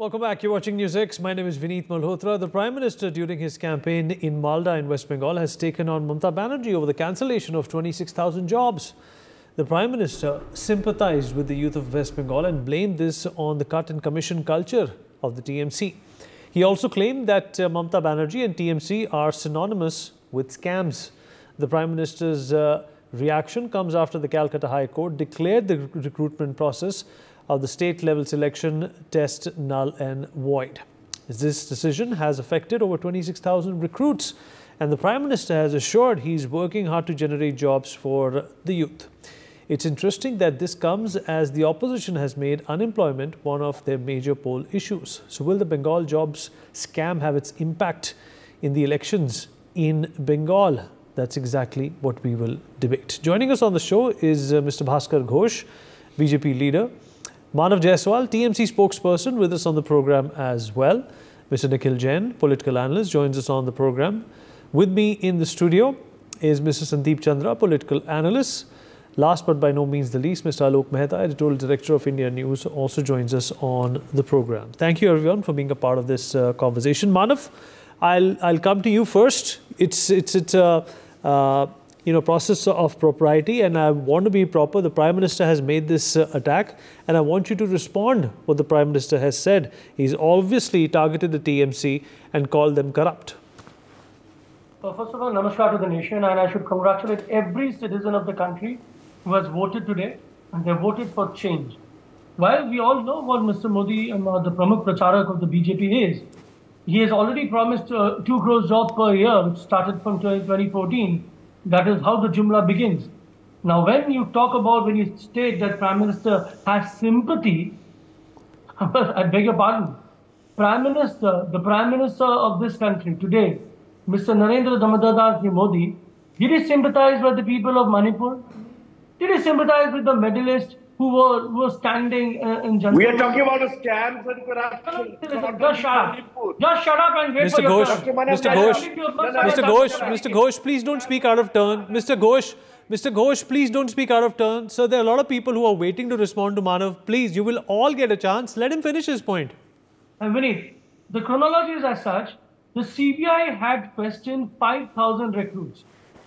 Welcome back. You're watching NewsX. My name is Vineet Malhotra. The Prime Minister, during his campaign in Malda in West Bengal, has taken on Mamata Banerjee over the cancellation of 26,000 jobs. The Prime Minister sympathized with the youth of West Bengal and blamed this on the cut and commission culture of the TMC. He also claimed that Mamata Banerjee and TMC are synonymous with scams. The Prime Minister's reaction comes after the Calcutta High Court declared the recruitment process of the state-level selection test null and void. This decision has affected over 26,000 recruits, and the Prime Minister has assured he is working hard to generate jobs for the youth. It's interesting that this comes as the opposition has made unemployment one of their major poll issues. So will the Bengal jobs scam have its impact in the elections in Bengal? That's exactly what we will debate. Joining us on the show is Mr. Bhaskar Ghosh, BJP leader. Manav Jaiswal, TMC spokesperson, with us on the program as well. Mr. Nikhil Jain, political analyst, joins us on the program. With me in the studio is Mr. Sandeep Chandra, political analyst. Last but by no means the least, Mr. Alok Mehta, editorial director of India News, also joins us on the program. Thank you everyone for being a part of this conversation. Manav, I'll come to you first. It's a process of propriety, and I want to be proper. The Prime Minister has made this attack, and I want you to respond what the Prime Minister has said. He's obviously targeted the TMC and called them corrupt. First of all, namaskar to the nation, and I should congratulate every citizen of the country who has voted today, and they voted for change. While we all know what Mr. Modi, the Pramukh Pracharak of the BJP is, he has already promised 2 crore jobs per year, which started from 2014. That is how the Jumla begins. Now, when you state that Prime Minister has sympathy, I beg your pardon, the Prime Minister of this country today, Mr. Narendra Damodar Das Modi, did he sympathize with the people of Manipur? Did he sympathize with the medalists who were standing in Janata? We are talking about a scams and corruption. Just shut up. Just shut up and wait for your turn. Mr. Ghosh, please don't speak out of turn. Mr. Ghosh, please don't speak out of turn. So there are a lot of people who are waiting to respond to Manav. Please, you will all get a chance. Let him finish his point. And Vineet, the chronology is as such. The CBI had questioned 5,000 recruits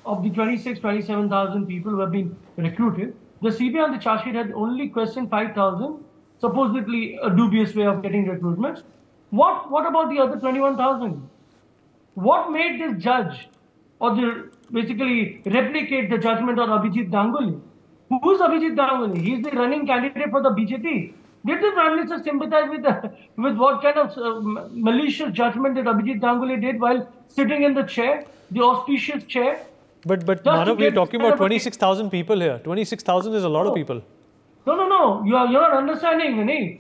of the 27,000 people who have been recruited. The CBI on the charge sheet had only questioned 5,000, supposedly a dubious way of getting recruitments. What about the other 21,000? What made this judge basically replicate the judgment of Abhijit Ganguly? Who is Abhijit Ganguly? He is the running candidate for the BJP. Did the Prime Minister sympathize with what kind of malicious judgment that Abhijit Ganguly did while sitting in the chair, the auspicious chair? But Manav, we are talking about 26,000 people here. 26,000 is a lot of people. No. You're not understanding, Vineet.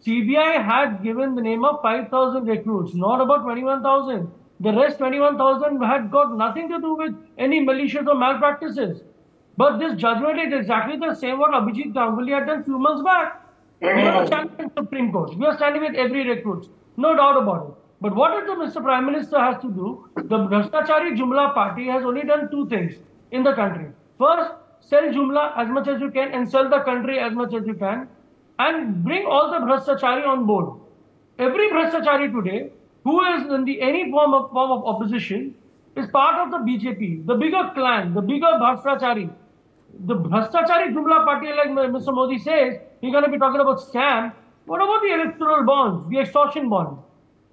CBI had given the name of 5,000 recruits, not about 21,000. The rest 21,000 had got nothing to do with any malicious or malpractices. But this judgment is exactly the same what Abhijit Ganguly had done a few months back. We are not standing in the Supreme Court. We are standing with every recruit. No doubt about it. But what the Mr. Prime Minister has to do? The Bhrashtachari Jumla party has only done 2 things in the country. First, sell Jumla as much as you can and sell the country as much as you can and bring all the Bhrashtachari on board. Every Bhrashtachari today who is in any form of opposition is part of the BJP, the bigger clan, the bigger Bhrashtachari. The Bhrashtachari Jumla party, like Mr. Modi says, he's going to be talking about scam. What about the electoral bonds, the extortion bonds?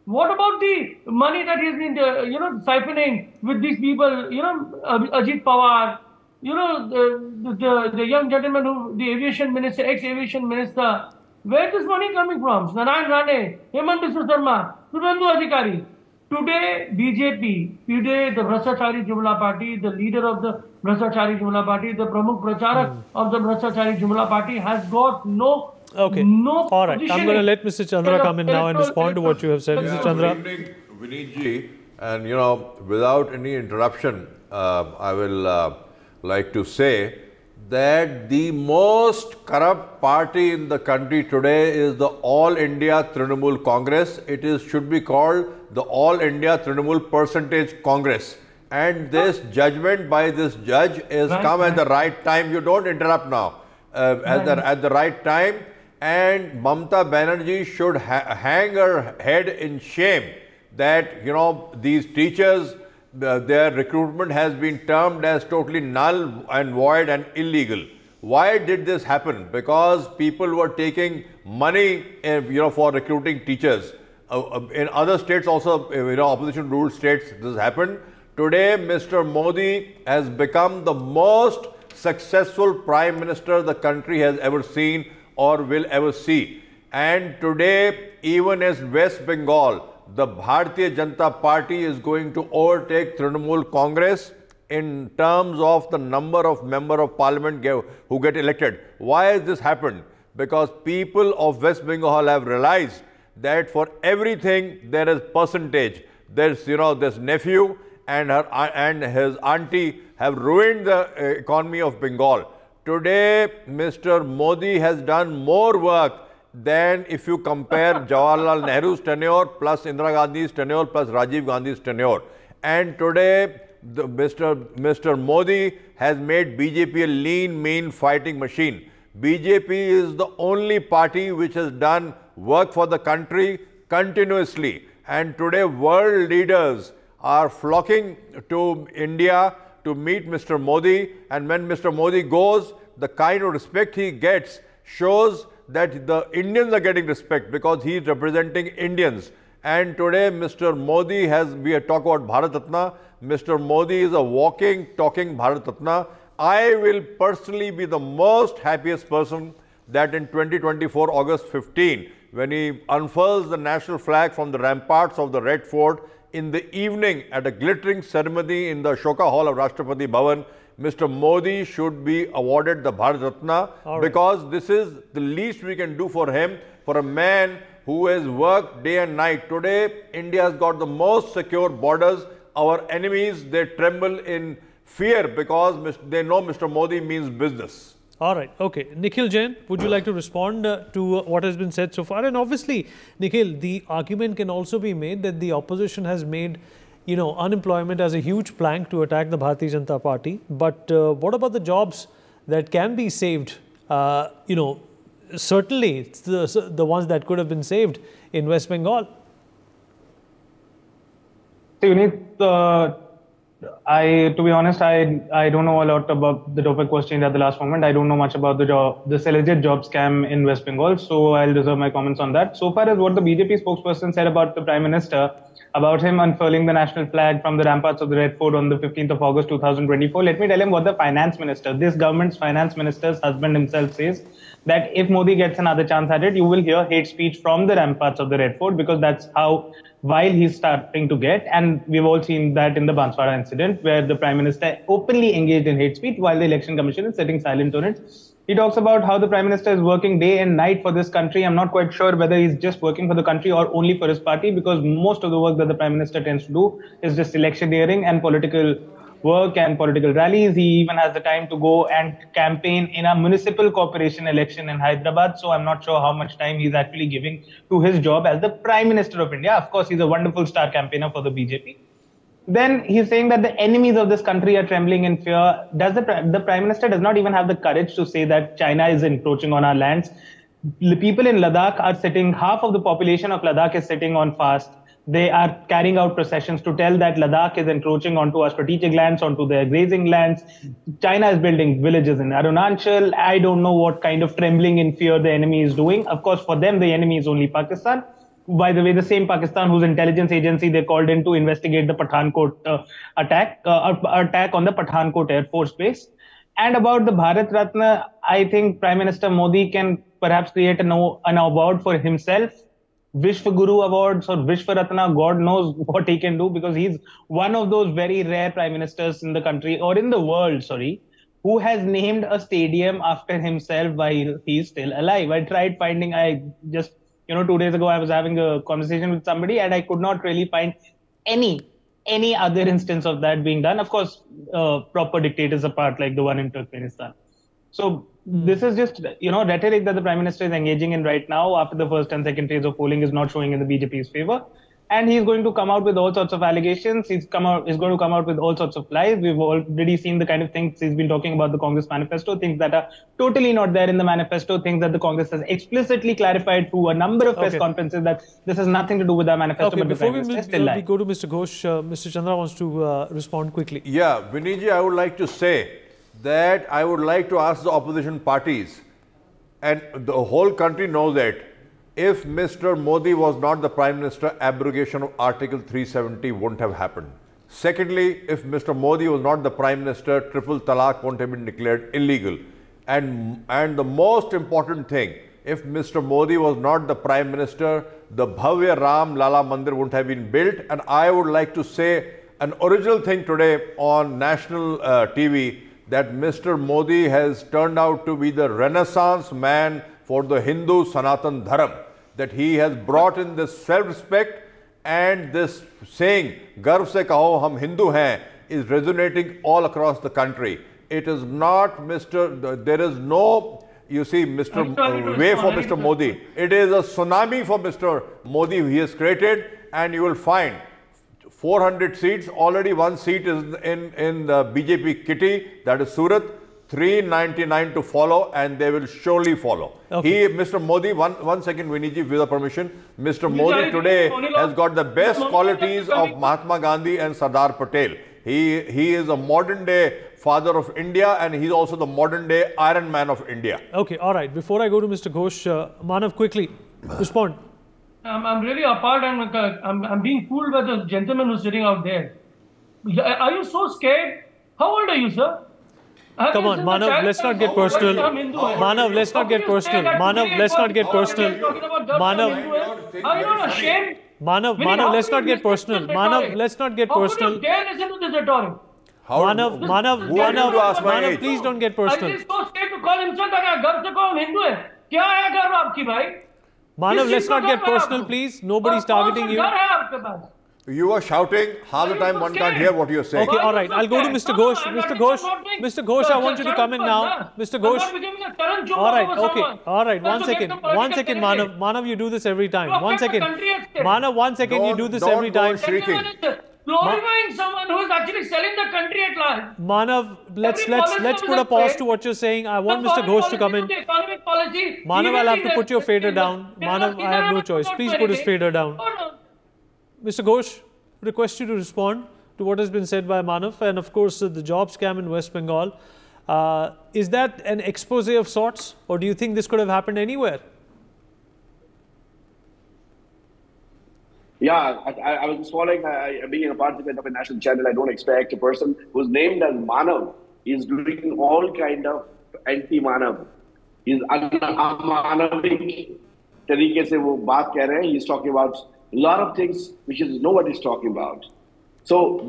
What about the money that he's been, siphoning with these people, Ajit Pawar, the young gentleman the aviation minister, ex-aviation minister, where is this money coming from? Narayan Rane, Hemant Biswa Sharma, Suvendu Adhikari. Today, BJP, the Bhrashtachari Jumla party, the leader of the Bhrashtachari Jumla party, the Pramukh Pracharak of the Bhrashtachari Jumla party has got no all right. I'm going to let Mr. Chandra come in now and respond to what you have said. Mr. Chandra. Good evening, Vineet ji. And, without any interruption, I will like to say that the most corrupt party in the country today is the All India Trinamool Congress. It should be called the All India Trinamool Percentage Congress. And this judgment by this judge has come at the right time. You don't interrupt now. At the right time. and Mamta Banerjee should hang her head in shame that, you know, these teachers, their recruitment has been termed as totally null and void and illegal. Why did this happen? Because people were taking money, you know, for recruiting teachers. In other states also, you know, opposition ruled states, this happened. Today, Mr. Modi has become the most successful Prime Minister the country has ever seen or will ever see. And today, even as West Bengal, the Bharatiya Janata Party is going to overtake Trinamool Congress in terms of the number of member of parliament who get elected. Why has this happened? Because people of West Bengal have realized that for everything there is percentage. There's, you know, this nephew and his auntie have ruined the economy of Bengal. Today, Mr. Modi has done more work than if you compare Jawaharlal Nehru's tenure plus Indira Gandhi's tenure plus Rajiv Gandhi's tenure. And today, Mr. Modi has made BJP a lean, mean fighting machine. BJP is the only party which has done work for the country continuously. And today, world leaders are flocking to India to meet Mr. Modi. And when Mr. Modi goes, the kind of respect he gets shows that the Indians are getting respect because he is representing Indians. And today, Mr. Modi we are talking about Bharat Ratna. Mr. Modi is a walking, talking Bharat Ratna. I will personally be the most happiest person that in 2024, August 15, when he unfurls the national flag from the ramparts of the Red Fort in the evening at a glittering ceremony in the Ashoka Hall of Rashtrapati Bhavan, Mr. Modi should be awarded the Bharat Ratna because this is the least we can do for him, for a man who has worked day and night. Today, India has got the most secure borders. Our enemies, they tremble in fear because they know Mr. Modi means business. All right. Okay. Nikhil Jain, would you like to respond to what has been said so far? And obviously, Nikhil, the argument can also be made that the opposition has made, you know, unemployment as a huge plank to attack the Bharatiya Janata Party. But what about the jobs that can be saved? You know, certainly the ones that could have been saved in West Bengal. See, Vineet, to be honest, I don't know a lot about the topic was changed at the last moment. I don't know much about this alleged job scam in West Bengal, so I'll reserve my comments on that. So far as what the BJP spokesperson said about the Prime Minister, about him unfurling the national flag from the ramparts of the Red Fort on the 15th of August 2024, let me tell him what the finance minister, this government's finance minister's husband himself says, that if Modi gets another chance at it, you will hear hate speech from the ramparts of the Red Fort, because that's how vile he's starting to get. And we've all seen that in the Banswara incident, where the Prime Minister openly engaged in hate speech while the Election Commission is sitting silent on it. He talks about how the Prime Minister is working day and night for this country. I'm not quite sure whether he's just working for the country or only for his party, because most of the work that the Prime Minister tends to do is just electioneering and political work and political rallies. He even has the time to go and campaign in a municipal corporation election in Hyderabad. So I'm not sure how much time he's actually giving to his job as the Prime Minister of India. Of course, he's a wonderful star campaigner for the BJP. Then he's saying that the enemies of this country are trembling in fear. The Prime Minister does not even have the courage to say that China is encroaching on our lands. The people in Ladakh are sitting, half of the population of Ladakh is sitting on fast. They are carrying out processions to tell that Ladakh is encroaching onto our strategic lands, onto their grazing lands. China is building villages in Arunachal. I don't know what kind of trembling in fear the enemy is doing. Of course, for them, the enemy is only Pakistan. By the way, the same Pakistan whose intelligence agency they called in to investigate the Pathankot attack on the Pathankot Air Force Base. And about the Bharat Ratna, I think Prime Minister Modi can perhaps create an award for himself. Vishwa Guru Awards or Vishwa Ratna, God knows what he can do, because he's one of those very rare prime ministers in the country, or in the world, sorry, who has named a stadium after himself while he's still alive. I tried finding, 2 days ago, I was having a conversation with somebody and I could not really find any other instance of that being done. Of course, proper dictators apart, like the one in Turkmenistan. So this is just, rhetoric that the Prime Minister is engaging in right now after the first and second phase of polling is not showing in the BJP's favor. and he's going to come out with all sorts of allegations. He's going to come out with all sorts of lies. We've already seen the kind of things he's been talking about the Congress manifesto, things that are totally not there in the manifesto, things that the Congress has explicitly clarified through a number of press conferences that this has nothing to do with our manifesto. But before we go to Mr. Ghosh, Mr. Chandra wants to respond quickly. Yeah, Viniji, I would like to say that I would like to ask the opposition parties, and the whole country knows that if Mr. Modi was not the Prime Minister, abrogation of Article 370 wouldn't have happened. Secondly, if Mr. Modi was not the Prime Minister, triple talaq wouldn't have been declared illegal. And the most important thing, if Mr. Modi was not the Prime Minister, the Bhavya Ram Lala Mandir wouldn't have been built. And I would like to say an original thing today on national TV, that Mr. Modi has turned out to be the Renaissance man for the Hindu Sanatan Dharam. That he has brought in this self-respect, and this saying, Garv se kaho hum Hindu hain, is resonating all across the country. It is not there is no, you see, way for Mr. Modi. It is a tsunami for Mr. Modi he has created, and you will find 400 seats, already one seat is in the BJP kitty, that is Surat. 399 to follow, and they will surely follow. Mr. Modi, one second, Viniji, with the permission. Mr. Modi today has got the best qualities of Mahatma Gandhi and Sardar Patel. He is a modern day father of India, and he's also the modern day Iron Man of India. Okay, all right. Before I go to Mr. Ghosh, Manav, quickly respond. I'm really appalled, and I'm being fooled by the gentleman who's sitting out there. Are you so scared? How old are you, sir? Come on, Manav, let's not get personal. Manav, let's not get personal. Manav, let's not get personal. Manav, are you not ashamed? Manav, let's not get personal. Manav, let's not get personal. How could you dare listen to this rhetoric? Manav, please don't get personal. He's so scared to call himself that Garv se kaho hum Hindu hai. Kya hai Garv aapki bhai? Manav, let's not get personal, please. Nobody's targeting you. You are shouting half the time, one can't hear what you're saying. Okay, all right. I'll go to Mr. Ghosh. Mr. Ghosh, I want you to come in now. Mr. Ghosh. All right, okay. All right, one second. One second, Manav. Manav, you do this every time. 1 second. Manav, 1 second. You do this every time. Glorifying someone who is actually selling the country at large. Manav, let's put a pause to what you're saying. I want Mr. Ghosh to come in. Manav, I'll have to put your fader down. Manav, I have no choice. Please put his fader down. Mr. Ghosh, request you to respond to what has been said by Manav, and of course the job scam in West Bengal. Is that an expose of sorts, or do you think this could have happened anywhere? Yeah, I was just following, being a participant of a national channel. I don't expect a person who's named as Manav is doing all kind of anti-Manav. He's un-Manavic तरीके से वो बात कह रहे हैं. He's talking about a lot of things which is nobody's talking about. So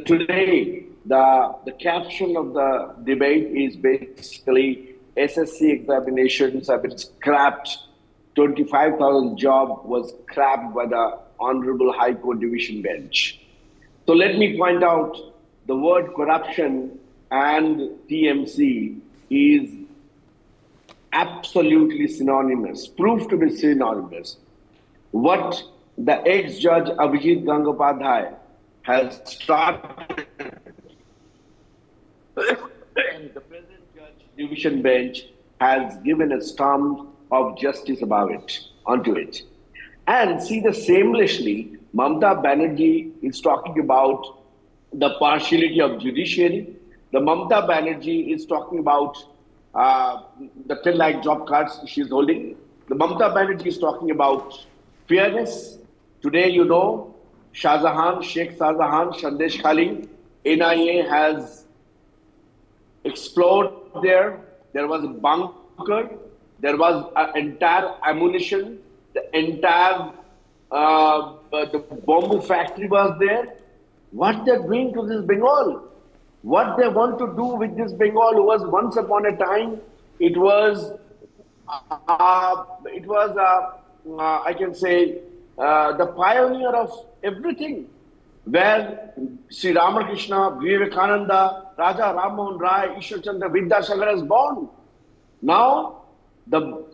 today the caption of the debate is basically SSC examinations have been scrapped. 25,000 job was scrapped by the Honorable High Court Division Bench. So let me point out the word corruption and TMC is absolutely synonymous, proved to be synonymous. What the ex-judge Abhijit Gangopadhyay has started, the present judge division bench has given a stamp of justice onto it. And see, the seamlessly, Mamata Banerjee is talking about the partiality of judiciary. The Mamata Banerjee is talking about the 10 lakh job cards she's holding. The Mamata Banerjee is talking about fairness. Today, you know, Sheikh Shahjahan, Sandesh Khali, NIA has explored there. There was a bunker. There was an entire ammunition. The entire the bamboo factory was there. What they're doing to this Bengal? What they want to do with this Bengal was once upon a time, it was I can say, the pioneer of everything, where Sri Ramakrishna, Vivekananda, Raja Ram Mohan Rai, Ishwar Chandra Vidyasagar is born. Now, the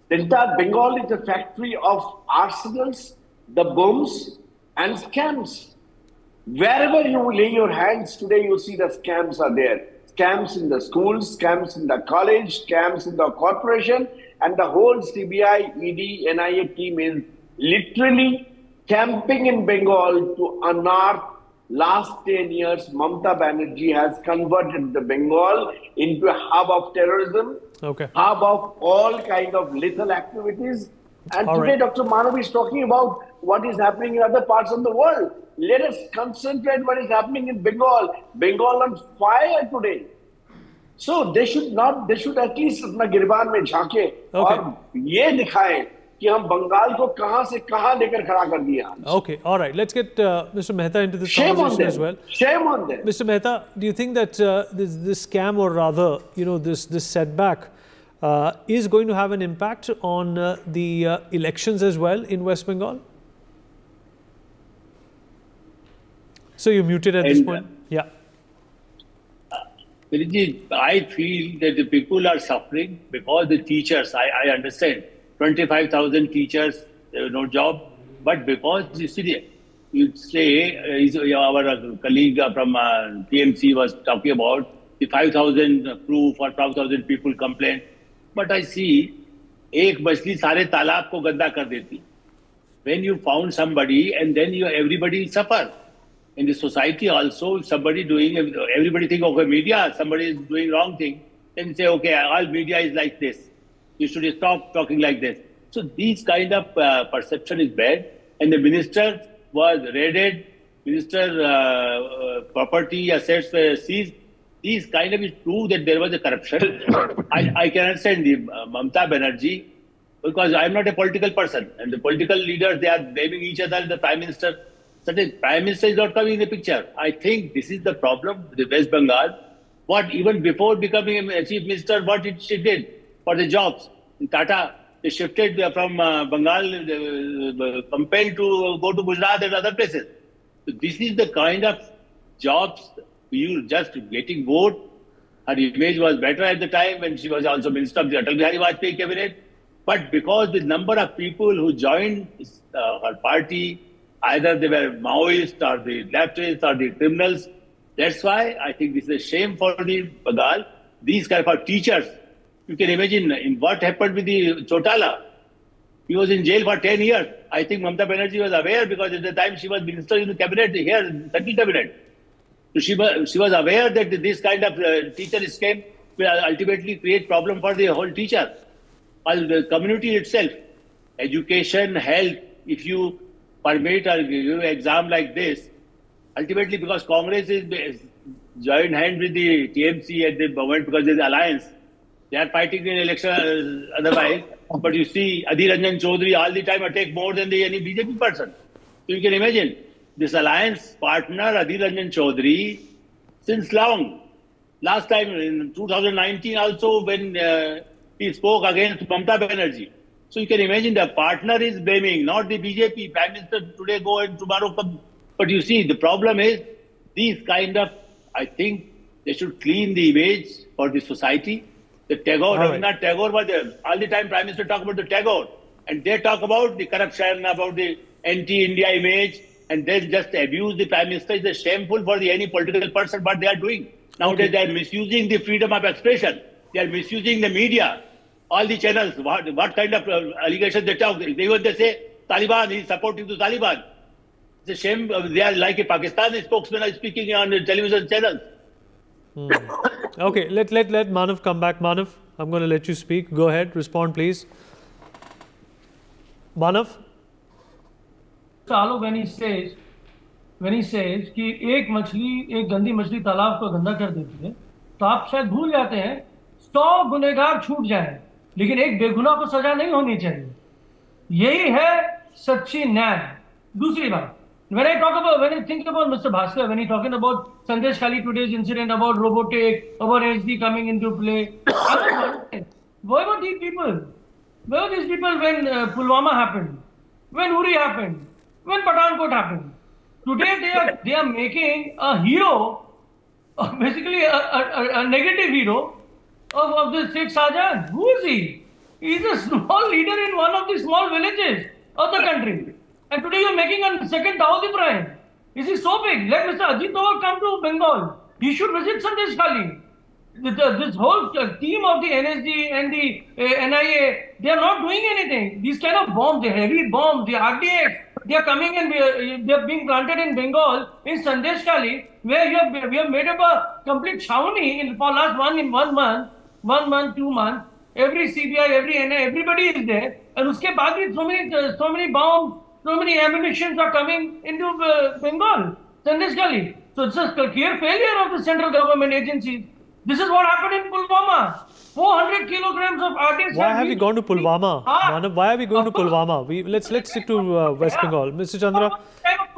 entire Bengal is a factory of arsenals, the booms and scams. Wherever you lay your hands today, you see the scams are there. Scams in the schools, scams in the college, scams in the corporation, and the whole CBI, ED, NIA team is literally camping in Bengal to unearth. Last 10 years, Mamata Banerjee has converted the Bengal into a hub of terrorism, hub of all kind of lethal activities. And today, Dr. Manav is talking about what is happening in other parts of the world. Let us concentrate what is happening in Bengal. Bengal on fire today. So they should at least अपना गिरबान में झांके और ये दिखाएं कि हम बंगाल को कहां से कहां लेकर खड़ा कर दिया. Okay, all right. Let's get Mr. Mehta into this conversation as well. Shame on them. Mr. Mehta, do you think that this scam, or rather, this setback, is going to have an impact on the elections as well in West Bengal? So you're muted at this point. Yeah. I feel that the people are suffering because the teachers, I understand, 25,000 teachers, no job, but because you say, our colleague from TMC was talking about the 5,000 proof or 5,000 people complain, but I see, एक मछली सारे तालाब को गंदा कर देती. When you found somebody and then everybody suffer. In the society also, somebody doing, everybody think, okay, media, somebody is doing wrong thing, then say, okay, all media is like this. You should stop talking like this. So these kind of perception is bad. And the minister was raided, minister property assets were seized. These kind of is true that there was a corruption. I can understand the Mamata Banerjee, because I'm not a political person. And the political leaders, they are blaming each other, the Prime Minister. Certain Prime Minister is not coming in the picture. I think this is the problem with the West Bengal. What even before becoming a Chief Minister, what she did for the jobs. In Tata, they shifted from Bengal, compelled to go to Gujarat and other places. So this is the kind of jobs you just getting vote. Her image was better at the time when she was also Minister of the Atal Bihari Vajpayee cabinet. But because the number of people who joined her party, either they were Maoists or the leftists or the criminals. That's why I think this is a shame for the Bengal. These kind of teachers, you can imagine in what happened with the Chotala. He was in jail for 10 years. I think Mamata Banerjee was aware because at the time she was minister in the cabinet, here, central cabinet. So she was aware that this kind of teacher scheme will ultimately create problem for the whole teacher, or the community itself. Education, health, if you permit or give an exam like this, ultimately because Congress is joined hand with the TMC at the moment because there's alliance. They are fighting in election otherwise. But you see, Adhir Ranjan Chaudhary all the time attack more than any BJP person. So you can imagine this alliance partner Adhir Ranjan Chaudhary since long. Last time in 2019 also when he spoke against Mamata Banerjee. So you can imagine the partner is blaming, not the BJP. Prime Minister today go and tomorrow come. But you see, the problem is these kind of, I think they should clean the image for the society. The Tagore, Rabindranath Tagore was there. All the time Prime Minister talk about the Tagore. And they talk about the corruption, about the anti-India image. And they just abuse the Prime Minister. It's shameful for any political person what they are doing. Nowadays they are misusing the freedom of expression. They are misusing the media. All the channels, what kind of allegations they talk. Even they say Taliban, he is supporting the Taliban. It's a shame they are like a Pakistani spokesman are speaking on the television channels. Okay, let Manav come back. Manav, I'm going to let you speak. Go ahead, respond please. Manav? Alok, when he says कि एक गंदी मछली तालाब को गंदा कर देती है, तो आप शायद भूल जाते हैं 100 गुनहगार छूट जाएं, लेकिन एक बेगुनाह को सजा नहीं होनी चाहिए. यही है सच्ची न्याय. दूसरी बात, when I think about Mr. Bhaskar, when he talking about Sandesh Kali today's incident about Robotech, about HD coming into play, where were these people? Where were these people when Pulwama happened, when Uri happened, when Pathankot happened? Today they are making a hero, basically a negative hero of the Sheikh Shahjahan. Who is he? He is a small leader in one of the small villages of the country. And today you're making a second Dawood Ibrahim. This is so big. Let Mr. Ajit Doval come to Bengal. He should visit Sandesh Khali. This whole team of the NSD and the NIA, they are not doing anything. These kind of bombs, the heavy bombs, the RDX, they are coming and they are being planted in Bengal, in Sandesh Khali, where we have made up a complete Chhauni for last 1 month, 2 months. Every CBI, every NIA, everybody is there. And uske baad bhi so many bombs, so many ammunitions are coming into Bengal, Sandesh Khali. So it's a clear failure of the central government agencies. This is what happened in Pulwama. 400 kilograms of RDX. Why have we gone to Pulwama? Manav, why are we going to Pulwama? Let's stick to West Bengal. Mr. Chandra,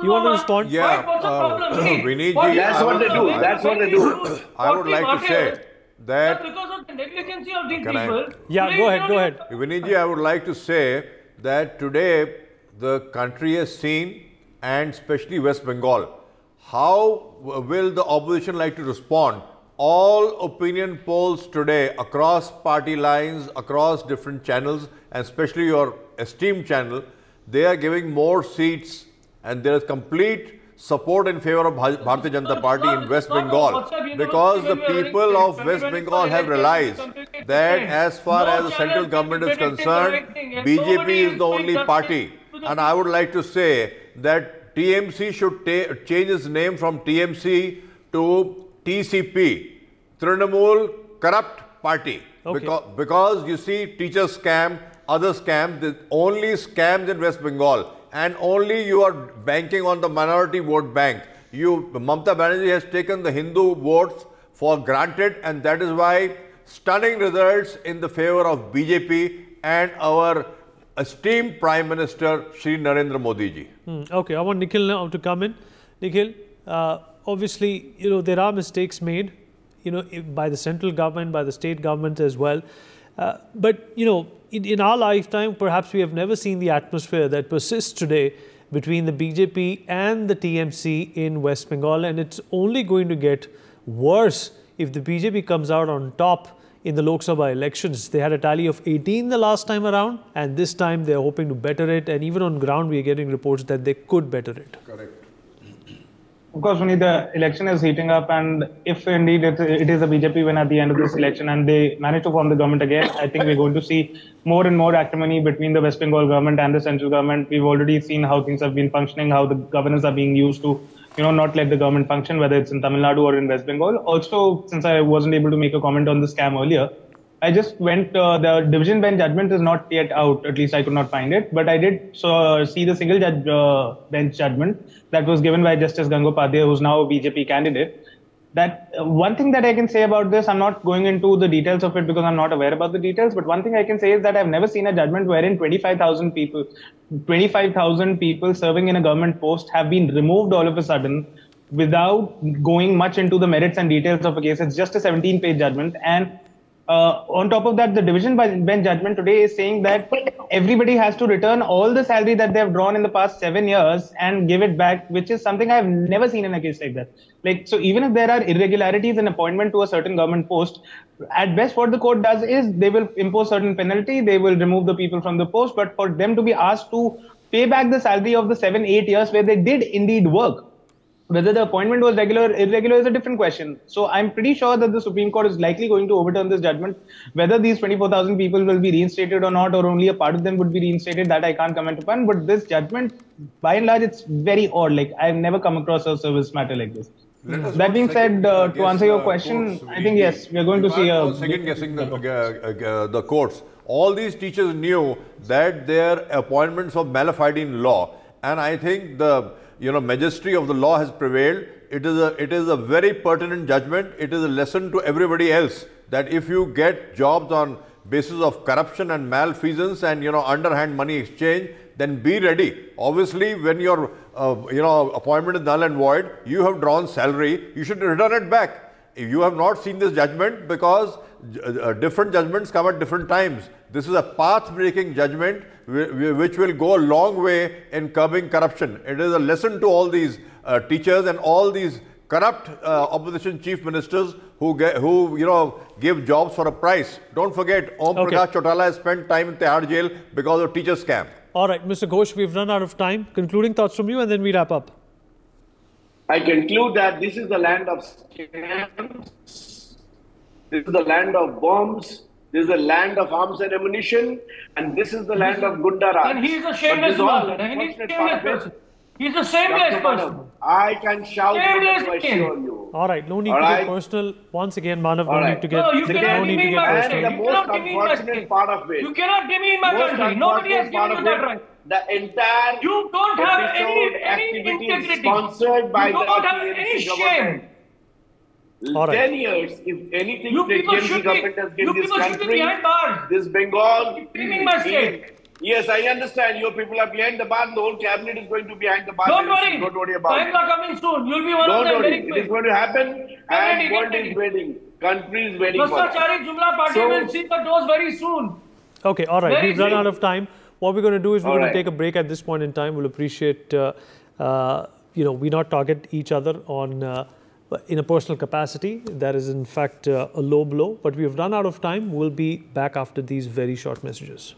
you want to respond? Yeah, Vinitji, that's what they do. That's what they do. I would like to say that because of the negligence of these people. Yeah, go ahead. Vinitji, I would like to say that today the country has seen, and especially West Bengal, how will the opposition like to respond? All opinion polls today across party lines, across different channels, and especially your esteemed channel, they are giving more seats, and there is complete support in favor of Bharatiya Janata Party in West Bengal, because the people of West Bengal have realized that as far as the central government is concerned, BJP is the only party. And I would like to say that TMC should change its name from TMC to TCP, Trinamool Corrupt Party. Okay. Because you see, teacher scam, other scams, the only scams in West Bengal, and only you are banking on the minority vote bank. Mamata Banerjee has taken the Hindu votes for granted, and that is why stunning results in the favor of BJP and our esteemed Prime Minister Shri Narendra Modi ji. Okay, I want Nikhil now to come in. Nikhil, obviously, there are mistakes made, by the central government, by the state government as well. But, in our lifetime, perhaps we have never seen the atmosphere that persists today between the BJP and the TMC in West Bengal. And it's only going to get worse if the BJP comes out on top in the Lok Sabha elections. They had a tally of 18 the last time around, and this time they're hoping to better it. And even on ground, we are getting reports that they could better it. Correct. Of course, Vinny, the election is heating up, and if indeed it is a BJP win at the end of this election and they manage to form the government again, I think we're going to see more and more acrimony between the West Bengal government and the central government. We've already seen how things have been functioning, how the governors are being used to, not let the government function, whether it's in Tamil Nadu or in West Bengal. Also, since I wasn't able to make a comment on the scam earlier, I just went, the division bench judgment is not yet out, at least I could not find it, but I did see the single judge bench judgment that was given by Justice Gangopadhyay, who's now a BJP candidate. That one thing that I can say about this, I'm not going into the details of it because I'm not aware about the details, but one thing I can say is that I've never seen a judgment wherein 25,000 people serving in a government post have been removed all of a sudden without going much into the merits and details of a case. It's just a 17-page judgment, and on top of that, the division bench judgment today is saying that everybody has to return all the salary that they have drawn in the past 7 years and give it back, which is something I've never seen in a case like that. So even if there are irregularities in appointment to a certain government post, at best what the court does is they will impose certain penalty, they will remove the people from the post, but for them to be asked to pay back the salary of the 7-8 years where they did indeed work, whether the appointment was regular or irregular is a different question. So I'm pretty sure that the Supreme Court is likely going to overturn this judgment. Whether these 24,000 people will be reinstated or not, or only a part of them would be reinstated, that I can't comment upon. But this judgment, by and large, it's very odd. I've never come across a service matter like this. That being said, to answer your question, I think yes, we are going to see a second guessing the courts. All these teachers knew that their appointments were malified in law, and I think the majesty of the law has prevailed. It is a very pertinent judgment. It is a lesson to everybody else that if you get jobs on basis of corruption and malfeasance and underhand money exchange, then be ready. Obviously, when your appointment is null and void, you have drawn salary, you should return it back. If you have not seen this judgment, because different judgments come at different times. This is a path-breaking judgment which will go a long way in curbing corruption. It is a lesson to all these teachers and all these corrupt opposition chief ministers who give jobs for a price. Don't forget, Om Prakash Chautala has spent time in Tihar jail because of teacher scam. All right, Mr. Ghosh, we've run out of time. Concluding thoughts from you, and then we wrap up. I conclude that this is the land of scams. This is the land of bombs. This is the land of arms and ammunition. And this is the land of Gunda Raj. And he's a shameless man. And he's a shameless person. He's a shameless person. I can shout Shameless to assure you. All right, no need to get personal. Once again, Manav, no need to get No, you cannot demean my country. And the most unfortunate part of it. You cannot demean my country. Nobody has given you that right. The entire You don't have any activity is integrity. sponsored by You the don't have TMC any government. shame. All right. 10 years, if anything You the people TMC should government has be, given you this people should be country, behind bars. this Bengal, Blaming my state. Yes, I understand. Your people are behind the bar. The whole cabinet is going to be behind the bar. Don't worry. Don't worry about Times it. are coming soon. You'll be one Don't of them worry. very quick. It is going to happen. And world ready. is waiting. Country is waiting for us. Bhastrachari Jumla Party will see the doors very soon. Okay, all right. Very We've run quick. out of time. What we're going to do is we're All going right. to take a break at this point in time. We'll appreciate, we not target each other on in a personal capacity. That is, in fact, a low blow. But we've run out of time. We'll be back after these very short messages.